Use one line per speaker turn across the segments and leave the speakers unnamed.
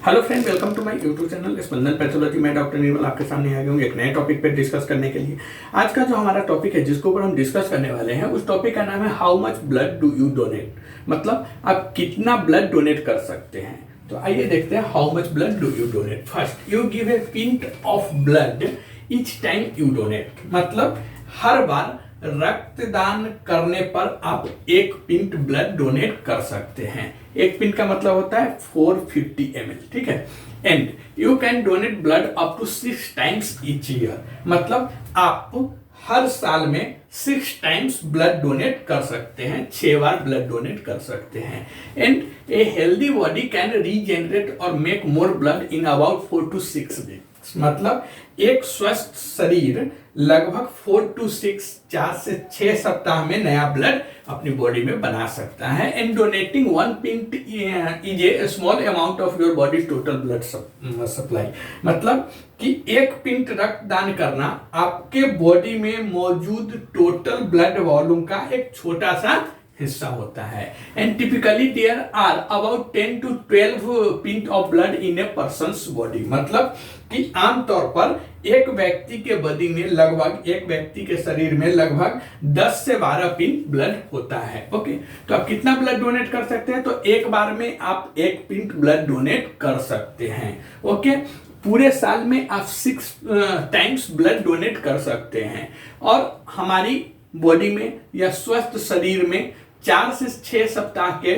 Hello friend, welcome to my YouTube channel Spandan pathology. मैं doctor Nirmal आपके सामने आ गया हूँ एक नए टॉपिक पे डिस्कस करने के लिए। आज का जो हमारा टॉपिक है जिसके ऊपर हम डिस्कस करने वाले हैं उस टॉपिक का नाम है how much blood do you donate. मतलब आप कितना ब्लड डोनेट कर सकते हैं। तो आइए देखते हैं how much blood do you donate. First, you give a pint of blood each time you donate. मतलब हर बार रक्तदान करने पर आप एक पिंट ब्लड डोनेट कर सकते हैं। एक पिंट का मतलब होता है 450 ml, ठीक है। And you can donate blood up to 6 times each year. मतलब आप हर साल में 6 टाइम्स ब्लड डोनेट कर सकते हैं, 6 बार ब्लड डोनेट कर सकते हैं। And a healthy body can regenerate और make more blood in about 4 to 6 weeks. मतलब एक स्वस्थ शरीर लगभग 4 to 6 4 से 6 सप्ताह में नया ब्लड अपनी बॉडी में बना सकता है। And donating 1 pint is a small amount of your body total blood supply. मतलब कि एक पिंट रक्तदान करना आपके बॉडी में मौजूद टोटल ब्लड वॉल्यूम का एक छोटा सा हिस्सा होता है। And typically there are about 10 to 12 pint of blood in a person's body. मतलब कि आमतौर पर एक व्यक्ति के बॉडी में एक व्यक्ति के शरीर में लगभग 10 से 12 पिंट ब्लड होता है। ओके, तो आप कितना ब्लड डोनेट कर सकते हैं? तो एक बार में आप एक पिंट ब्लड डोनेट कर सकते हैं। ओके, पूरे साल में आप 6 टाइम्स ब्लड डोनेट कर सकते हैं। और हमारी बॉडी में या स्वस्थ शरीर में 4 से 6 सप्ताह के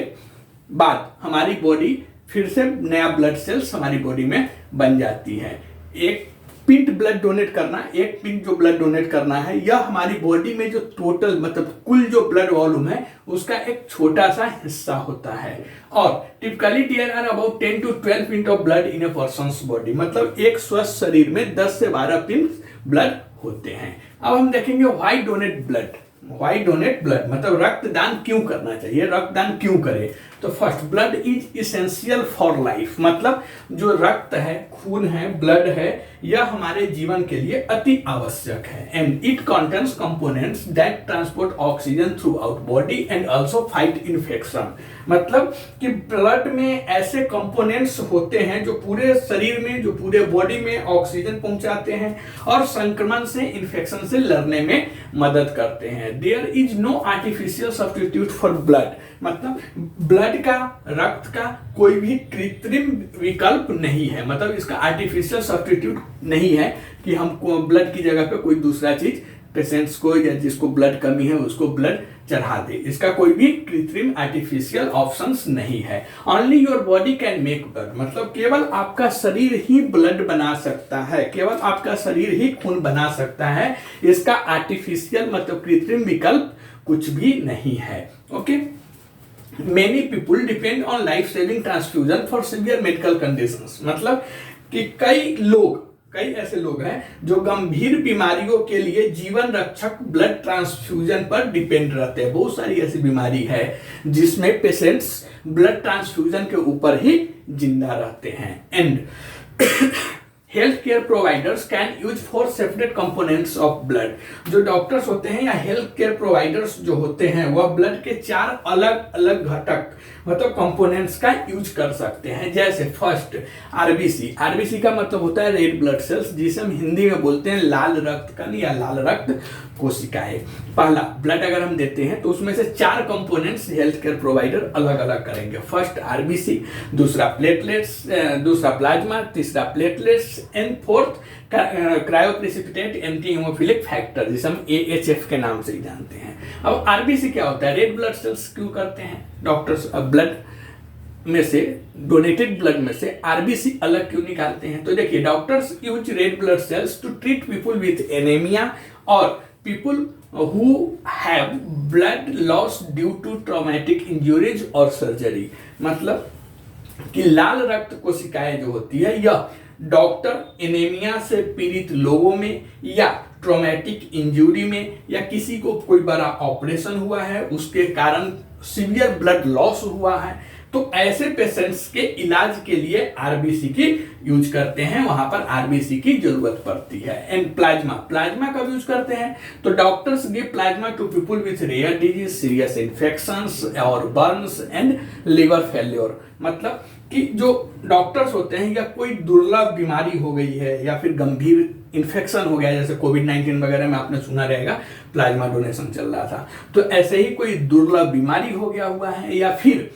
बाद हमारी बॉडी फिर से नया ब्लड सेल्स हमारी बॉडी में बन जाती है। एक पिंट ब्लड डोनेट करना, एक पिंट जो ब्लड डोनेट करना है, यह हमारी बॉडी में जो टोटल मतलब कुल जो ब्लड वॉल्यूम है उसका एक छोटा सा हिस्सा होता है। और typically there are about 10 to 12 pint of blood in a person's body. मतलब एक स्वस्थ शरीर में 10 से 12 पिंट ब्लड होते हैं। अब हम देखेंगे why donate blood. Why donate blood मतलब रक्तदान क्यों करना चाहिए, रक्तदान क्यों करें? तो first, blood is essential for life. मतलब जो रक्त है, खून है, ब्लड है, यह हमारे जीवन के लिए अति आवश्यक है। And it contains components that transport oxygen through out body and also fight infection. मतलब कि ब्लड में ऐसे कंपोनेंट्स होते हैं जो पूरे शरीर में, जो पूरे बॉडी में ऑक्सीजन पहुंचाते हैं और संक्रमण से, इन्फेक्शन से लड़ने में मदद करते हैं। There is no artificial substitute for blood. मतलब ब्लड का, रक्त का कोई भी कृत्रिम विकल्प नहीं है। मतलब इसका आर्टिफिशियल सब्स्टिट्यूट नहीं है कि हमको ब्लड की जगह पे कोई दूसरा चीज पेशेंट्स को या जिसको ब्लड कमी है उसको ब्लड चढ़ा दे। इसका कोई भी कृत्रिम आर्टिफिशियल ऑप्शंस नहीं है। Only your body can make blood. मतलब केवल आपका शरीर ही ब्लड बना सकता है, केवल आपका शरीर ही खून बना सकता है। इसका आर्टिफिशियल मतलब कृत्रिम विकल्प कुछ भी नहीं है। Okay, many people depend on life saving transfusion for severe medical conditions. मतलब कि कई ऐसे लोग हैं जो गंभीर बीमारियों के लिए जीवन रक्षक ब्लड ट्रांसफ्यूजन पर डिपेंड रहते हैं। बहुत सारी ऐसी बीमारी है जिसमें पेशेंट्स ब्लड ट्रांसफ्यूजन के ऊपर ही जिंदा रहते हैं। And health care providers can use 4 separate components of blood. जो डॉक्टर्स होते हैं या हेल्थ केयर प्रोवाइडर्स जो होते हैं वह ब्लड के 4 अलग अलग घटक मतलब कंपोनेंट्स का यूज कर सकते हैं। जैसे फर्स्ट, आरबीसी। आरबीसी का मतलब होता है रेड ब्लड सेल्स, जिसे हम हिंदी में बोलते हैं लाल रक्त कण या लाल रक्त कोशिकाएं। पहला ब्लड अगर हम देते हैं तो उसमें से 4 कंपोनेंट्स हेल्थ केयर प्रोवाइडर अलग अलग करेंगे। फर्स्ट आरबीसी, दूसरा प्लेटलेट्स, दूसरा प्लाज्मा, तीसरा platelets and fourth cryoprecipitate anti haemophilic factor, जिसे हम AHF के नाम से ही जानते हैं। अब आरबीसी क्या होता है? रेड ब्लड सेल्स क्यों करते हैं डॉक्टर्स? ब्लड में से, डोनेटेड ब्लड में से आरबीसी अलग क्यों निकालते हैं? तो देखिए, doctors use red blood cells to treat people with anaemia और people who have blood loss due to traumatic injuries और सर्जरी। मतलब कि लाल रक्त कोशिकाएं जो होती है यह डॉक्टर एनीमिया से पीड़ित लोगों में या ट्रॉमेटिक इंजरी में या किसी को कोई बड़ा ऑपरेशन हुआ है उसके कारण सीवियर ब्लड लॉस हुआ है तो ऐसे पेशेंट्स के इलाज के लिए आरबीसी की यूज करते हैं, वहां पर आरबीसी की जरूरत पड़ती है। एंड प्लाज्मा कब यूज करते हैं? तो doctors give plasma to people with rare disease, serious infections और बर्न्स एंड लिवर फेल्योर। मतलब कि जो डॉक्टर्स होते हैं या कोई दुर्लभ बीमारी हो गई है या फिर गंभीर इन्फेक्शन हो गया, जैसे कोविड-19 वगैरह में आपने सुना रहेगा प्लाज्मा डोनेशन चल रहा था, तो ऐसे ही कोई दुर्लभ बीमारी हो गया हुआ है या फिर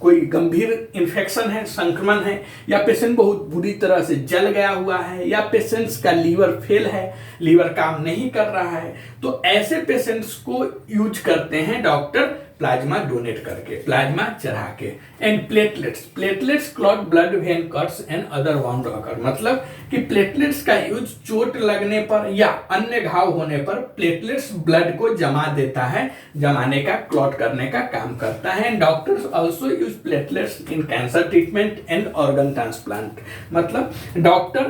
कोई गंभीर इन्फेक्शन है, संक्रमण है, या पेशेंट बहुत बुरी तरह से जल गया हुआ है, या पेशेंट्स का लीवर फेल है, लीवर काम नहीं कर रहा है, तो ऐसे पेशेंट्स को यूज करते हैं डॉक्टर प्लाज्मा डोनेट करके, प्लाज्मा चढ़ा के। And platelets clot blood when cuts and other wound occur, मतलब कि प्लेटलेट्स का यूज चोट लगने पर या अन्य घाव होने पर प्लेटलेट्स ब्लड को जमा देता है, जमाने का, क्लॉट करने का काम करता है। Doctors also use platelets in cancer treatment and organ transplant, मतलब डॉक्टर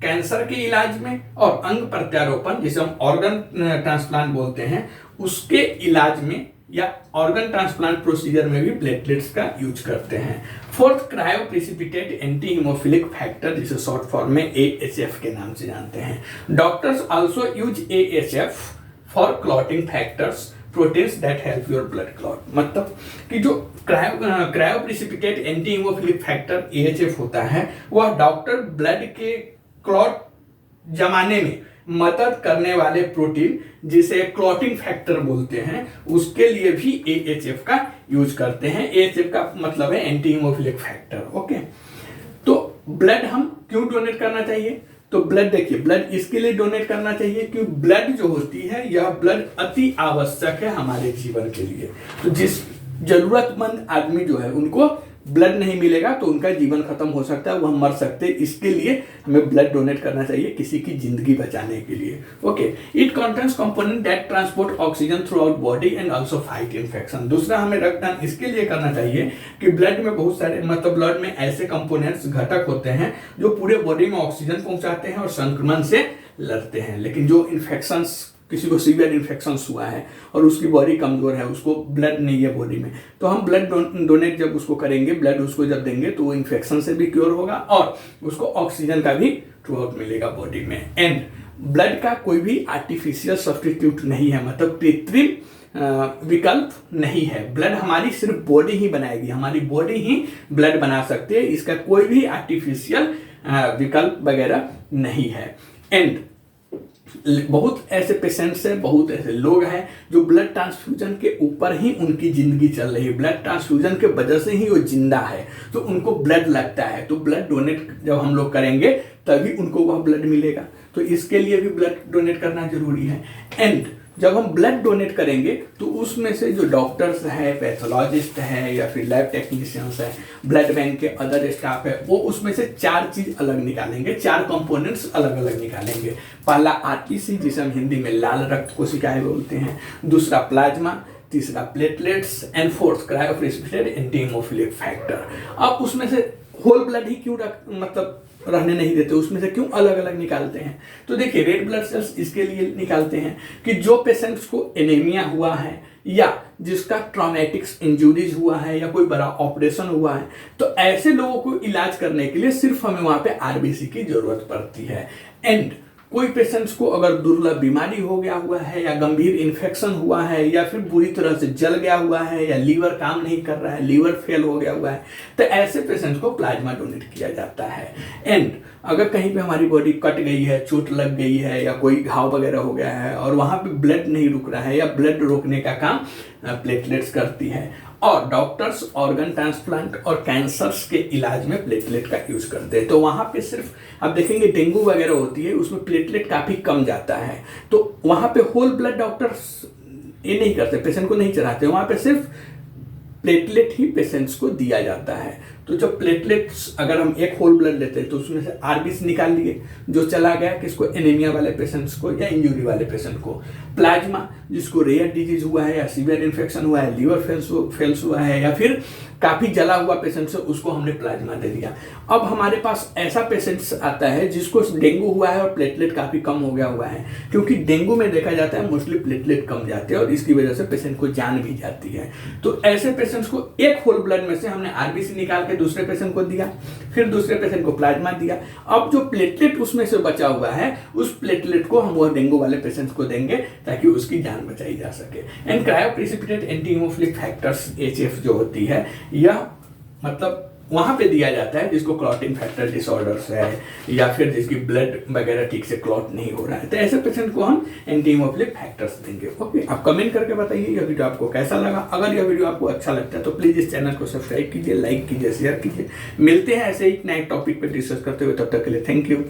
कैंसर के इलाज में और अंग प्रत्यारोपण, जिसे हम ऑर्गन ट्रांसप्लांट बोलते हैं, उसके इलाज में या ऑर्गन ट्रांसप्लांट प्रोसीजर में भी प्लेटलेट्स का यूज करते हैं। Fourth, cryoprecipitate anti haemophilic factor, जिसे शॉर्ट फॉर्म में AHF के नाम से जानते हैं। Doctors also use AHF for clotting factors, proteins that help your blood clot, मतलब कि जो cryoprecipitate anti haemophilic factor AHF होता है, वह डॉक्टर ब्लड के क्लॉट जमाने में मदद करने वाले प्रोटीन, जिसे क्लॉटिंग फैक्टर बोलते हैं, उसके लिए भी AHF का यूज करते हैं। AHF का मतलब है एंटी हीमोफिलिक फैक्टर। ओके, तो ब्लड हम क्यों डोनेट करना चाहिए? तो ब्लड देखिए, ब्लड इसके लिए डोनेट करना चाहिए क्योंकि ब्लड जो होती है, यह ब्लड अति आवश्यक है हमारे जीवन के लिए। तो जिस जरूरतमंद आदमी जो है, उनको ब्लड नहीं मिलेगा तो उनका जीवन खत्म हो सकता है, वह मर सकते हैं। इसके लिए हमें ब्लड डोनेट करना चाहिए किसी की जिंदगी बचाने के लिए। Okay, it contains component that transport oxygen through out body and also fight infection. दूसरा, हमें रक्तदान इसके लिए करना चाहिए कि ब्लड में बहुत सारे, मतलब ब्लड में ऐसे कंपोनेंट्स, घटक होते हैं जो पूरे बॉडी में ऑक्सीजन पहुंचाते हैं और संक्रमण से लड़ते हैं। लेकिन जो इन्फेक्शंस, किसी को सीवियर इन्फेक्शन हुआ है और उसकी बॉडी कमजोर है, उसको ब्लड नहीं है बॉडी में, तो हम ब्लड डोनेट जब उसको करेंगे, ब्लड उसको जब देंगे, तो वो इन्फेक्शन से भी क्योर होगा और उसको ऑक्सीजन का भी थ्रू आउट मिलेगा बॉडी में। एंड ब्लड का कोई भी आर्टिफिशियल सब्सटीट्यूट नहीं है, मतलब कृत्रिम विकल्प नहीं है। ब्लड हमारी सिर्फ बॉडी ही बनाएगी, हमारी बॉडी ही ब्लड बना सकती है, इसका कोई भी आर्टिफिशियल विकल्प वगैरह नहीं है। एंड बहुत ऐसे पेशेंट्स हैं, बहुत ऐसे लोग हैं जो ब्लड ट्रांसफ्यूजन के ऊपर ही उनकी जिंदगी चल रही है, ब्लड ट्रांसफ्यूजन के वजह से ही वो जिंदा है, तो उनको ब्लड लगता है। तो ब्लड डोनेट जब हम लोग करेंगे तभी उनको वह ब्लड मिलेगा, तो इसके लिए भी ब्लड डोनेट करना जरूरी है। एंड जब हम ब्लड डोनेट करेंगे तो उसमें से जो डॉक्टर्स है, पैथोलॉजिस्ट है या फिर लैब टेक्नीशियंस है, ब्लड बैंक के अदर स्टाफ है, वो उसमें से 4 चीज अलग निकालेंगे, 4 कंपोनेंट्स अलग अलग निकालेंगे। पहला RPC, जिसे हम हिंदी में लाल रक्त कोशिकाएं बोलते हैं, दूसरा प्लाज्मा, तीसरा platelets and fourth cryoprecipitated anti haemophilic factor. अब उसमें से होल ब्लड ही क्यों मतलब रहने नहीं देते, उसमें से क्यों अलग अलग निकालते हैं? तो देखिए, रेड ब्लड सेल्स इसके लिए निकालते हैं कि जो पेशेंट्स को एनीमिया हुआ है या जिसका ट्रॉमेटिक्स इंजुरीज हुआ है या कोई बड़ा ऑपरेशन हुआ है, तो ऐसे लोगों को इलाज करने के लिए सिर्फ हमें वहां पे RBC की जरूरत पड़ती है। एंड कोई पेशेंट्स को अगर दुर्लभ बीमारी हो गया हुआ है या गंभीर इन्फेक्शन हुआ है या फिर बुरी तरह से जल गया हुआ है या लीवर काम नहीं कर रहा है, लीवर फेल हो गया हुआ है, तो ऐसे पेशेंट्स को प्लाज्मा डोनेट किया जाता है। एंड अगर कहीं पे हमारी बॉडी कट गई है, चोट लग गई है या कोई घाव वगैरह हो गया है और वहां पे ब्लड नहीं रुक रहा है, या ब्लड रोकने का काम प्लेटलेट्स करती है। और डॉक्टर्स ऑर्गन ट्रांसप्लांट और कैंसर्स के इलाज में प्लेटलेट का यूज करते हैं। तो वहां पे सिर्फ आप देखेंगे डेंगू वगैरह होती है, उसमें प्लेटलेट काफी कम जाता है, तो वहां पे होल ब्लड डॉक्टर्स ये नहीं करते, पेशेंट को नहीं चढ़ाते, वहां पे सिर्फ प्लेटलेट ही पेशेंट्स को दिया जाता है। तो जब प्लेटलेट्स, अगर हम एक होल ब्लड लेते हैं तो उसमें से RBC निकाल लिए, जो चला गया किसको, एनीमिया वाले पेशेंट्स को या इंजरी वाले पेशेंट को। प्लाज्मा, जिसको रेयर डिजीज हुआ है या सीवियर इन्फेक्शन हुआ है, लीवर फेल्स हुआ है या फिर काफी जला हुआ पेशेंट से, उसको हमने प्लाज्मा दे दिया। अब हमारे पास ऐसा पेशेंट्स आता है जिसको डेंगू हुआ है और प्लेटलेट काफी कम हो गया हुआ है, क्योंकि डेंगू में देखा जाता है मोस्टली प्लेटलेट कम जाते हैं और इसकी वजह से पेशेंट को जान भी जाती है। तो ऐसे पेशेंट्स को एक होल ब्लड में से हमने RBC निकाल के दूसरे पेशेंट को दिया, फिर दूसरे पेशेंट को प्लाज्मा दिया। अब जो प्लेटलेट उसमें से बचा हुआ है, उस प्लेटलेट को हम वो डेंगू वाले पेशेंट्स को देंगे ताकि उसकी जान बचाई जा सके। And cryoprecipitated anti haemophilic factors HF जो होती है, यह मतलब वहाँ पे दिया जाता है जिसको क्लॉटिंग फैक्टर डिसऑर्डर्स है या फिर जिसकी ब्लड वगैरह ठीक से क्लॉट नहीं हो रहा है, तो ऐसे पेशेंट को हम एंटी हीमोफिलिक फैक्टर्स देंगे। ओके, आप कमेंट करके बताइए यह वीडियो आपको कैसा लगा। अगर यह वीडियो आपको अच्छा लगता है तो प्लीज़ इस चैनल को सब्सक्राइब कीजिए, लाइक कीजिए, शेयर कीजिए। मिलते हैं ऐसे ही नए टॉपिक पर डिस्कस करते हुए, तब तक के लिए थैंक यू।